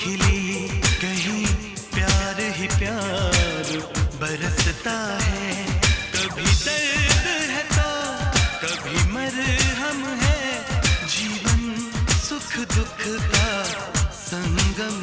खिली कहीं प्यार ही प्यार बरसता है। कभी दर्द है तो कभी मरहम है, जीवन सुख दुख का संगम